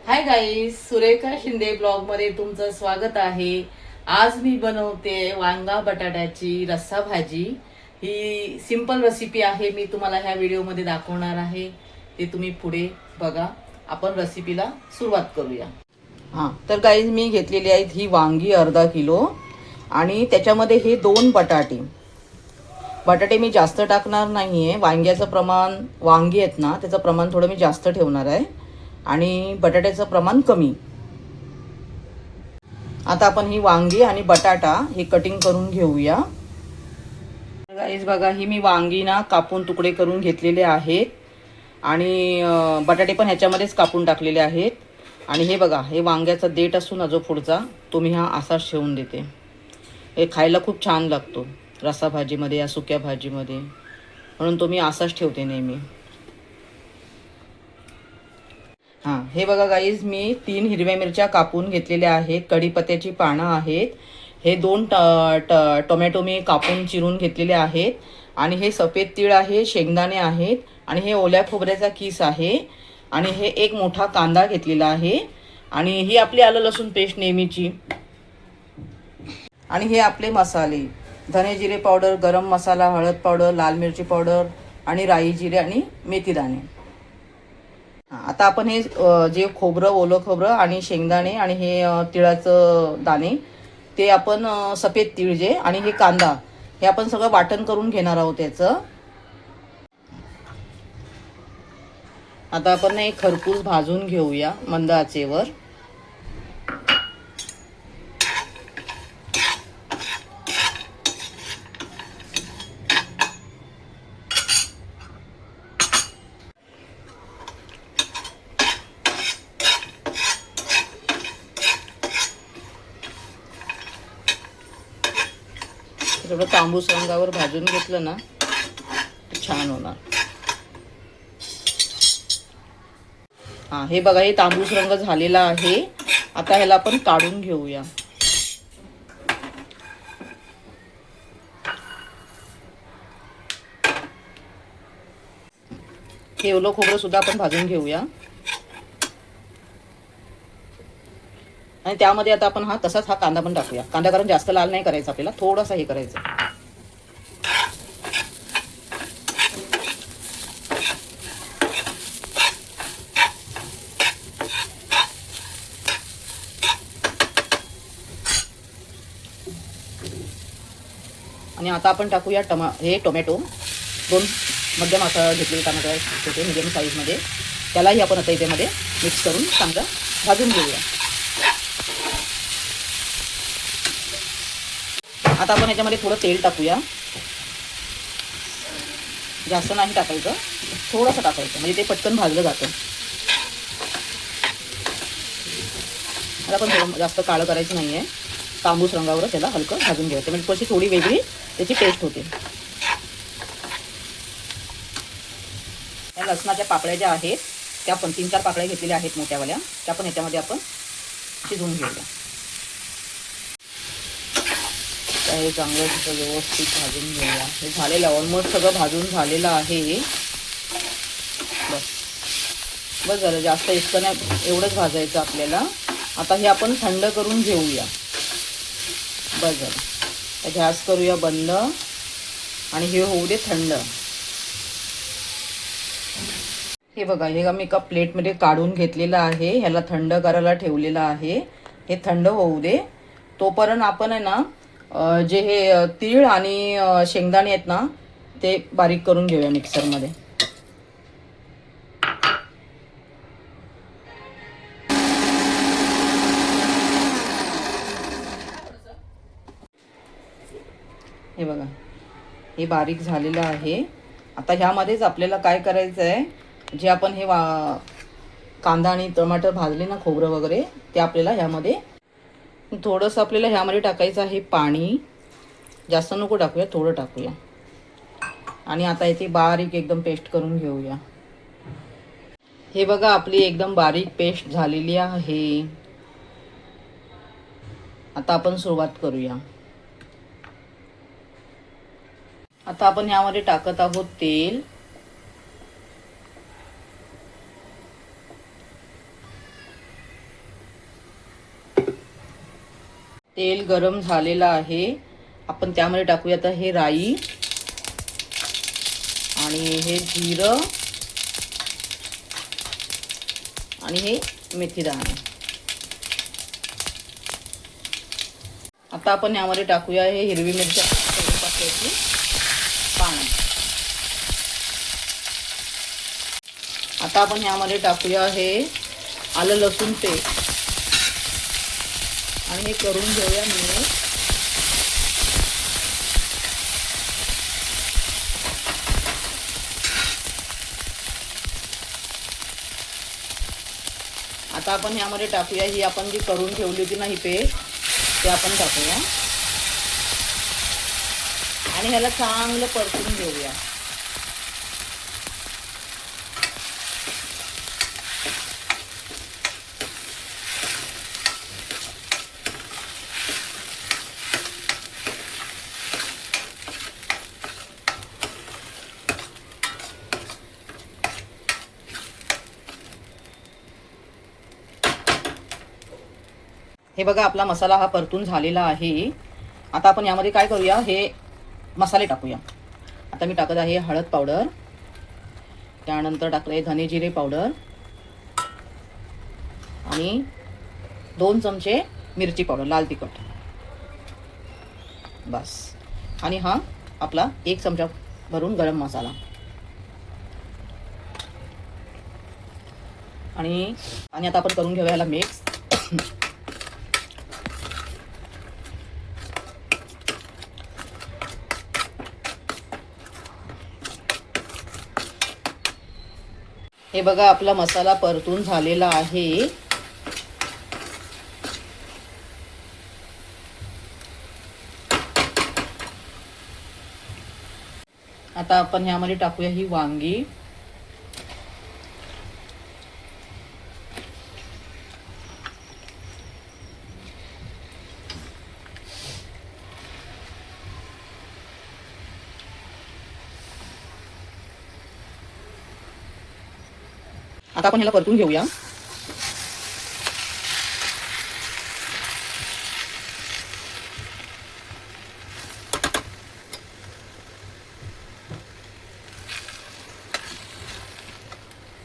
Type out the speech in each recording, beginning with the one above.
Hi guys, Surekha Shinde blog मध्ये तुमचं स्वागत आहे। आज मी बनवते वांगा बटाट्याची रस्सा भाजी। ही सिंपल रेसिपी आहे, मी तुम्हाला ह्या व्हिडिओ मध्ये दाखवणार आहे। ते तुम्ही पुढे बघा। आपण रेसिपीला सुरुवात करूया। तर गाईज मी घेतलेली आहेत ही वांगी अर्धा किलो आणि त्याच्यामध्ये हे 2 बटाटे। बटाटे मी जास्त टाकणार नाहीये, वांग्याचं प्रमाण वांगी आहेत ना त्याचं प्रमाण थोडं मी जास्त ठेवणार आहे आणि बटाट्याचं प्रमाण कमी। आता आपण ही वांगी आणि बटाटा हे कटिंग करून घेऊया। गाईस बघा, ही मी वांगी ना कापून तुकडे करून घेतलेले आहेत आणि बटाटे पण ह्याच्यामध्येच कापून टाकलेले आहेत। आणि हे बघा, हे वांग्याचा देठ असतो ना जो पुढचा, तो मी हा असाच ठेवून देते। हे खायला खूप छान लागतो रस्सा भाजीमध्ये या सुक्या भाजीमध्ये, म्हणून तो मी असाच ठेवते नेहमी। हे बघा गाईज, मी 3 हिरव्या मिरच्या कापून घेतलेल्या आहेत, कढीपत्त्याची पानं आहेत, हे 2 टोमॅटो मी कापून चिरून घेतलेले आहेत आणि हे सफेद तीळ आहे, शेंगदाणे आहेत आणि हे ओल्या खोबऱ्याचा किस आहे आणि हे एक मोठा कांदा घेतलेला आहे आणि ही आपली आलं लसूण पेस्ट नेहमीची। आणि हे आपले मसाले, धने जिरे पावडर, गरम मसाला, हळद पावडर, लाल मिरची पावडर आणि राई जिरे आणि मेथी दाणे। आता आपण हे जे खोबरं, ओलं खोबरं आणि शेंगदाणे आणि हे तिळाचं दाणे, ते आपण सफेद तीळ जे आणि हे कांदा, हे आपण सगळं वाटण करून घेणार आहोत याचं। आता आपण हे खरपूस भाजून घेऊया मंद आचेवर। थोडं तांबूस रंगावर भाजून घेतलं ना छान होणार। हे बघा, हे तांबूस रंग झालेला आहे। आता ह्याला आपण काढून घेऊया। हे ओलं खोबरं सुद्धा आपण भाजून घेऊया आणि त्यामध्ये आता आपण तसाच हा कांदा पण टाकूया। कांदा कारण जास्त लाल नाही करायचा आपल्याला, थोडासा हे करायचं। आणि आता आपण टाकूया हे टोमॅटो, 2 मध्यम आकार घेतलेले टोमॅटो आहेत, छोटे मीडियम साईजमध्ये। त्यालाही आपण आता याच्यामध्ये मिक्स करून चांगलं भाजून घेऊया। आता आपण याच्यामध्ये थोडं तेल टाकूया, जास्त नाही टाकायचं, थोडंसं टाकायचं म्हणजे ते पटकन भाजलं जातं। आता आपण थोडं जास्त काळं करायचं नाही आहे, तांबूस रंगावरच त्याला हलकं भाजून घ्यायचं, म्हणजे कशी थोडी वेगळी त्याची टेस्ट होते। या लसणाच्या पाकळ्या ज्या आहेत त्या पण 3-4 पाकळ्या घेतलेल्या आहेत मोठ्यावाल्या, त्या पण याच्यामध्ये आपण शिजवून घेऊया। हे चांगलं तिथं व्यवस्थित भाजून घेऊया। हे झालेलं ऑलमोस्ट सगळं भाजून झालेलं आहे। बस झालं, जास्त इतकं नाही, एवढंच भाजायचं आपल्याला। आता हे आपण थंड करून घेऊया। बस झालं, तर गॅस करूया बंद आणि हे होऊ दे थंड। हे बघा, हे मी एका प्लेटमध्ये काढून घेतलेलं आहे, ह्याला थंड करायला ठेवलेलं आहे। हे थंड होऊ दे, तोपर्यंत आपण आहे ना जे हे तीळ आणि शेंगदाणे आहेत ना ते बारीक करून घेऊया मिक्सरमध्ये। हे बघा, हे बारीक झालेलं आहे। आता ह्यामध्येच आपल्याला काय करायचं आहे, जे आपण हे कांदा आणि टमाटर भाजले ना, खोबरं वगैरे, ते आपल्याला ह्यामध्ये थोडंसं आपल्याला ह्यामध्ये टाकायचं आहे पाणी। जास्त नको टाकूया, थोडं टाकूया। आणि आता इथे बारीक एकदम पेस्ट करून घेऊया। हे बघा, आपली एकदम बारीक पेस्ट झालेली आहे। आता आपण सुरुवात करूया। आता आपण ह्यामध्ये टाकत आहोत तेल। तेल गरम झालेलं आहे. आपण त्यामध्ये टाकूया आता हे राई आणि हे जिरं आणि हे मेथी दाणे. आता आपण यामध्ये टाकूया हे हिरवी मिरची कढीपत्त्याची पानं. आता आपण यामध्ये टाकूया हे आलं लसूण पेस्ट आणि हे करून घेऊया मिक्स. आता आपण यामध्ये टाकूया ही आपण जी करून ठेवली होती ना ही पेस्ट, ते आपण टाकूया आणि ह्याला चांगलं परतून घेऊया. हे बघा आपला मसाला हा परतून झालेला आहे. आता आपण यामध्ये काय करूया, हे मसाले टाकूया. आता मी टाकत आहे हळद पावडर, त्यानंतर टाकलं आहे धने जिरे पावडर आणि 2 चमचे मिरची पावडर लाल तिखट बस. आणि हा आपला 1 चमचा भरून गरम मसाला आणि आता आपण करून घेऊया याला मिक्स. हे बघा आपला मसाला परतून झालेला आहे. आता आपण ह्यामध्ये टाकूया ही वांगी. आता आपण ह्याला परतून घेऊया.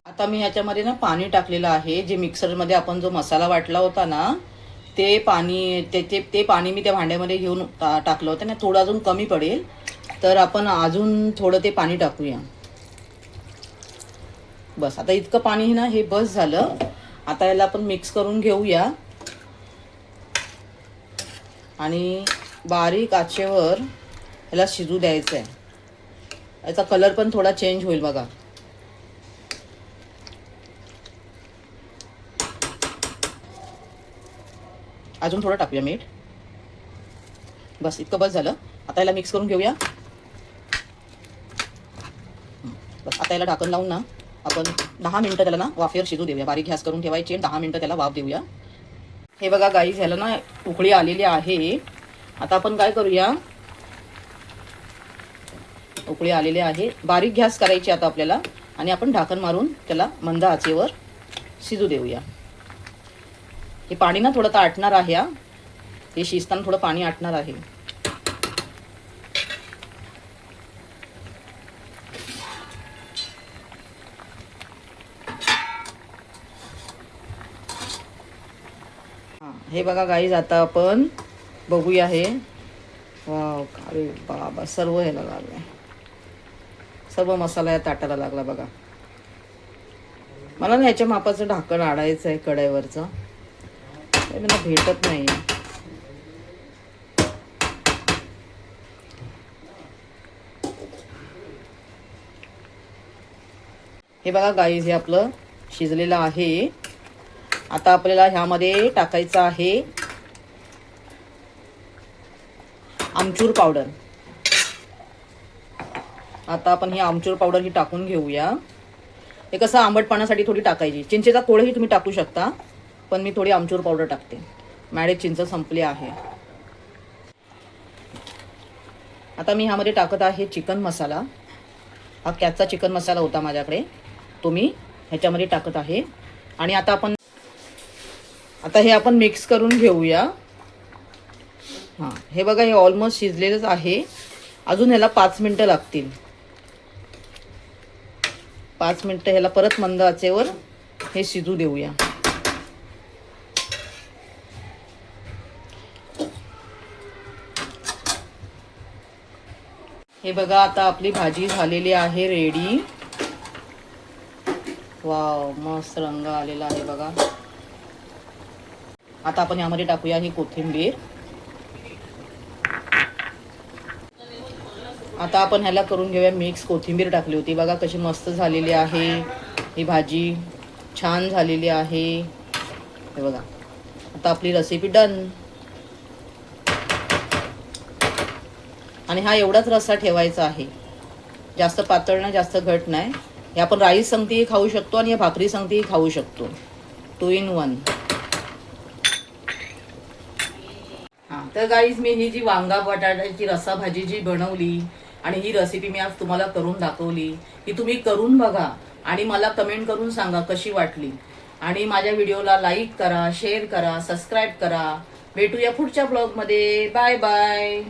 आता मी ह्याच्यामध्ये ना पाणी टाकलेलं आहे. जे मिक्सरमध्ये आपण जो मसाला वाटला होता ना, ते पाणी ते पाणी मी त्या भांड्यामध्ये घेऊन टाकलं होतं ना. थोडं अजून कमी पडेल, तर आपण अजून थोडं ते पाणी टाकूया. बस आता इतकं पाणी ना हे बस झालं. आता याला आपण मिक्स करून घेऊया आणि बारीक आचेवर याला शिजू द्यायचं आहे. याचा कलर पण थोडा चेंज होईल बघा. अजून थोडं टाकूया मीठ. बस इतकं बस झालं. आता याला मिक्स करून घेऊया. बस आता याला ढाकण लावून ना आपण 10 मिनिटं त्याला ना वाफेवर शिजू देऊया. बारीक गॅस करून ठेवायची आणि 10 मिनिटं त्याला वाफ देऊया. हे बघा गाईज ह्याला ना उकळी आलेली आहे. आता आपण काय करूया, उकळी आलेली आहे. बारीक गॅस करायची आता आपल्याला आणि आपण ढाकण मारून त्याला मंद आचेवर शिजू देऊया. हे पाणी ना थोडं आटणार आहे. हे शिजताना थोडं पाणी आटणार आहे. हे बघा गाईज आता आपण बघूया. हे वाव, अरे बाबा, सर्व ह्याला लागलं. सर्व मसाला या ताटाला लागला बघा. मला ना ह्याच्या मापाचं ढाकण आडायचं आहे कढईवरचं. ते मला भेटत नाही. हे बघा गाईज हे आपलं शिजलेलं आहे. आता आपल्याला ह्यामध्ये टाकायचं आहे आमचूर पावडर. आता आपण ही आमचूर पावडर ही टाकून घेऊया. हे कसं आंबटपणासाठी थोडी टाकायची. चिंचेचा कोळही तुम्ही टाकू शकता, पण मी थोडी आमचूर पावडर टाकते. माझे चिंच संपली आहे. आता मी ह्यामध्ये टाकत आहे चिकन मसाला. हा कॅचचा चिकन मसाला होता माझ्याकडे, तो मी ह्याच्यामध्ये टाकत आहे. आणि आता हे आपण मिक्स करून घेऊया. हां, हे बघा, हे ऑलमोस्ट शिजलेलंच आहे. अजून ह्याला 5 मिनटं लागतील. 5 मिनटं ह्याला परत मंद आचेवर हे शिजू देऊया. हे बघा, आता आपली भाजी झालेली आहे रेडी. वाव, मस्त रंग आलेला आहे बघा. आता आपण यामध्ये टाकूया ही कोथिंबीर. आता आपण ह्याला करून घेऊया मिक्स. कोथिंबीर टाकली होती बघा, कशी मस्त झालेली आहे ही भाजी. छान झालेली आहे हे बघा. आता आपली रेसिपी डन. आणि हा एवढाच रस्सा ठेवायचा आहे, जास्त पातळ नाही, जास्त घट नाही. हे आपण राईस संगतीही खाऊ शकतो आणि या भाकरी संगतीही खाऊ शकतो. 2 in 1. हां, तर गाईज, मी ही जी वांगा बटाट्याची रस्सा भाजी जी बनवली आणि ही रेसिपी मी आज तुम्हाला करून दाखवली, ही तुम्ही करून बघा आणि मला कमेंट करून सांगा कशी वाटली. आणि माझ्या व्हिडिओला लाईक करा, शेअर करा, सबस्क्राईब करा. भेटूया पुढच्या ब्लॉगमध्ये. Bye bye.